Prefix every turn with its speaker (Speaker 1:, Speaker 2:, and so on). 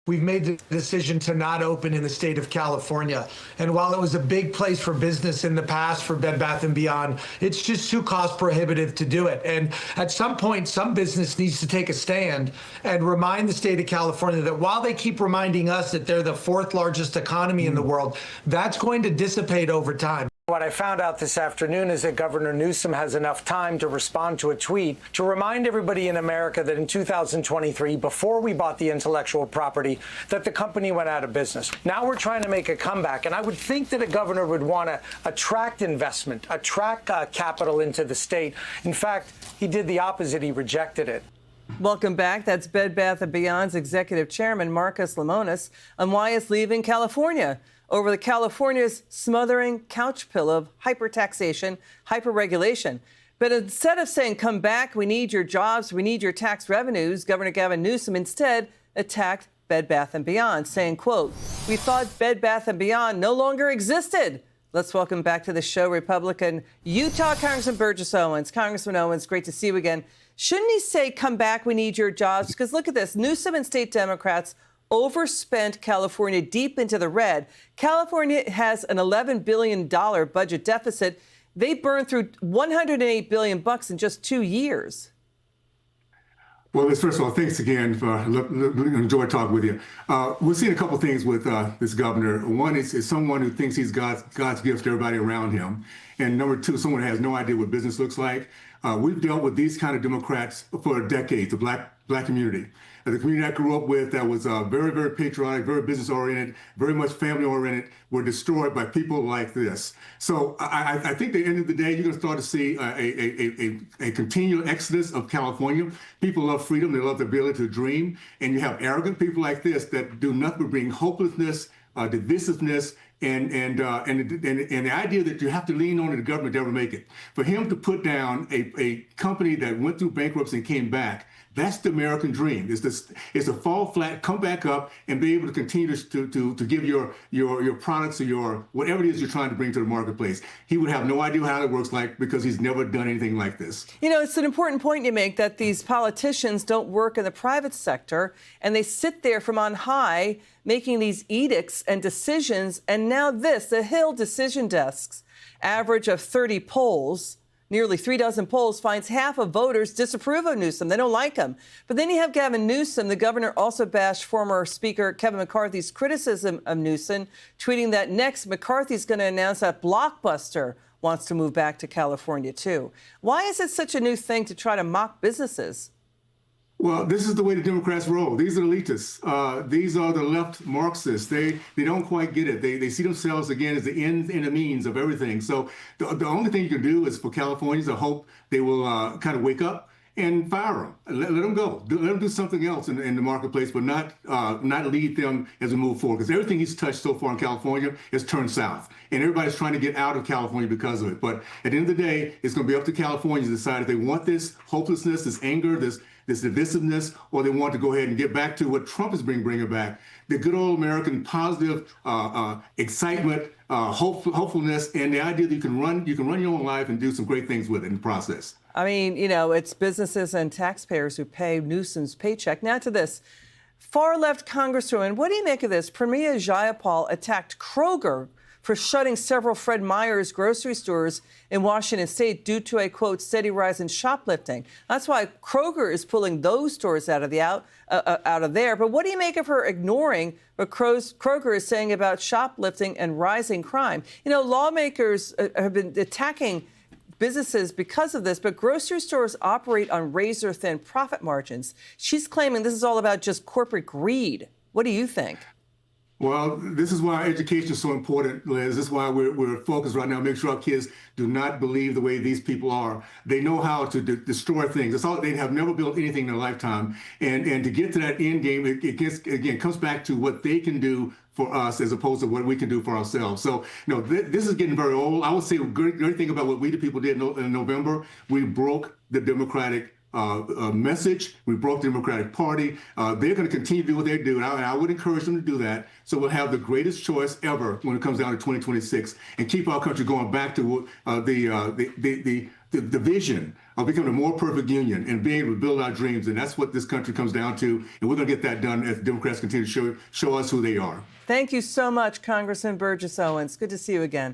Speaker 1: we've made the decision to not open in the state of California. And while it was a big place for business in the past for Bed Bath & Beyond, it's just too cost prohibitive to do it. And at some point, some business needs to take a stand and remind the state of California that while they keep reminding us that they're the fourth largest economy in the world, that's going to dissipate over time. What I found out this afternoon is that Governor Newsom has enough time to respond to a tweet to remind everybody in America that in 2023, before we bought the intellectual property, that the company went out of business. Now we're trying to make a comeback. And I would think that a governor would want to attract investment, attract capital into the state. In fact, he did the opposite. He rejected it.
Speaker 2: Welcome back. That's Bed Bath & Beyond's executive chairman, Marcus Lemonis, on why it's leaving California over the California's smothering couch pillow of hyper-taxation, hyper-regulation. But instead of saying, come back, we need your jobs, we need your tax revenues, Governor Gavin Newsom instead attacked Bed Bath & Beyond, saying, quote, we thought Bed Bath & Beyond no longer existed. Let's welcome back to the show Republican Utah Congressman Burgess Owens. Congressman Owens, great to see you again. Shouldn't he say, come back, we need your jobs? Because look at this. Newsom and state Democrats overspent California deep into the red. California has an $11 billion budget deficit. They burned through $108 billion in just 2 years.
Speaker 3: Well, first of all, thanks again for enjoy talking with you. We're seeing a couple things with this governor. One is someone who thinks he's God's gift to everybody around him. And number two, someone who has no idea what business looks like. We've dealt with these kind of Democrats for decades, the black community. The community I grew up with that was very, very patriotic, very business-oriented, very much family-oriented, were destroyed by people like this. So I think at the end of the day, you're going to start to see a continual exodus of California. People love freedom. They love the ability to dream. And you have arrogant people like this that do nothing but bring hopelessness, divisiveness, and the idea that you have to lean on the government to ever make it. For him to put down a company that went through bankruptcy and came back, that's the American dream. It's to fall flat, come back up, and be able to continue to give your products or your whatever it is you're trying to bring to the marketplace. He would have no idea how it works like because he's never done anything like this.
Speaker 2: You know, it's an important point you make that these politicians don't work in the private sector, and they sit there from on high making these edicts and decisions. And now the Hill decision desks average of 30 polls. Nearly 3 dozen polls finds half of voters disapprove of Newsom. They don't like him. But then you have Gavin Newsom. The governor also bashed former Speaker Kevin McCarthy's criticism of Newsom, tweeting that next McCarthy's going to announce that Blockbuster wants to move back to California, too. Why is it such a new thing to try to mock businesses?
Speaker 3: Well, this is the way the Democrats roll. These are elitists. These are the left Marxists. They don't quite get it. They see themselves, again, as the ends and the means of everything. So the only thing you can do is for Californians to hope they will kind of wake up and fire them. Let them go. Let them do something else in the marketplace, but not lead them as we move forward. Because everything he's touched so far in California has turned south. And everybody's trying to get out of California because of it. But at the end of the day, it's going to be up to Californians to decide if they want this hopelessness, this anger, this divisiveness, or they want to go ahead and get back to what Trump is bringing back, the good old American positive excitement, hopefulness, and the idea that you can run your own life and do some great things with it in the process.
Speaker 2: I mean, you know, it's businesses and taxpayers who pay Newsom's paycheck. Now to this. Far-left Congresswoman, what do you make of this? Pramila Jayapal attacked Kroger for shutting several Fred Meyer's grocery stores in Washington state due to a, quote, steady rise in shoplifting. That's why Kroger is pulling those stores out of there. But what do you make of her ignoring what Kroger is saying about shoplifting and rising crime? You know, lawmakers have been attacking businesses because of this, but grocery stores operate on razor-thin profit margins. She's claiming this is all about just corporate greed. What do you think?
Speaker 3: Well, this is why education is so important, Liz. This is why we're focused right now, make sure our kids do not believe the way these people are. They know how to destroy things. That's all. They have never built anything in their lifetime. And to get to that end game, it comes back to what they can do for us as opposed to what we can do for ourselves. So, you know, this is getting very old. I would say a great thing about what we the people did in November, we broke the Democratic message. We broke the Democratic Party. They're going to continue to do what they do, and I would encourage them to do that. So we'll have the greatest choice ever when it comes down to 2026, and keep our country going back to the the vision of becoming a more perfect union and being able to build our dreams. And that's what this country comes down to. And we're going to get that done as Democrats continue to show us who they are.
Speaker 2: Thank you so much, Congressman Burgess Owens. Good to see you again.